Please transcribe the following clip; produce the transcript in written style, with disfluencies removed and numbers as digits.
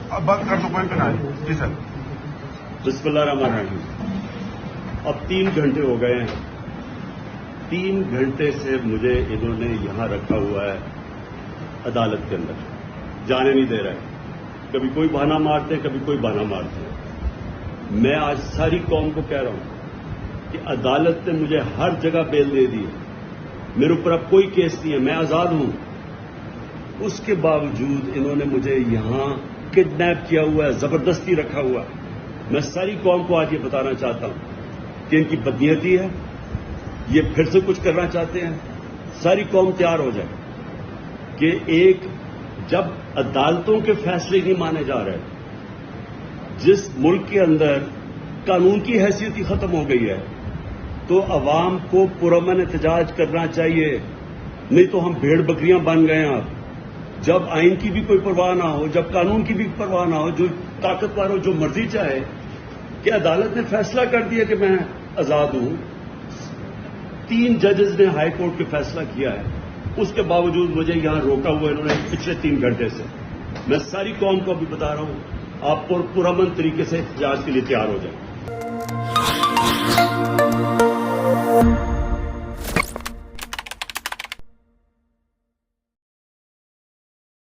अब बात कर दो, कोई भी ना है जी सर। बिस्मिल्लाहिर्रहमानिर्रहीम। अब 3 घंटे हो गए हैं। 3 घंटे से मुझे इन्होंने यहां रखा हुआ है अदालत के अंदर, जाने नहीं दे रहे। कभी कोई बहाना मारते हैं, कभी कोई बहाना मारते हैं। मैं आज सारी कौम को कह रहा हूं कि अदालत ने मुझे हर जगह बेल दे दी है, मेरे ऊपर अब कोई केस नहीं है, मैं आजाद हूं। उसके बावजूद इन्होंने मुझे यहां किडनैप किया हुआ है, जबरदस्ती रखा हुआ है। मैं सारी कौम को आज ये बताना चाहता हूं कि इनकी बदनीयती है, ये फिर से कुछ करना चाहते हैं। सारी कौम तैयार हो जाए कि एक जब अदालतों के फैसले नहीं माने जा रहे, जिस मुल्क के अंदर कानून की हैसियत ही खत्म हो गई है, तो अवाम को पुरअमन एहतजाज करना चाहिए। नहीं तो हम भेड़ बकरियां बन गए हैं। अब जब आइन की भी कोई परवाह ना हो, जब कानून की भी परवाह ना हो, जो ताकतवर हो जो मर्जी चाहे कि अदालत ने फैसला कर दिया कि मैं आजाद हूं। 3 जजेस ने हाई कोर्ट के फैसला किया है, उसके बावजूद मुझे यहां रोका हुआ इन्होंने पिछले 3 घंटे से। मैं सारी कौम को अभी बता रहा हूं, आप पुरअमन तरीके से एहतजाज के लिए तैयार हो जाए।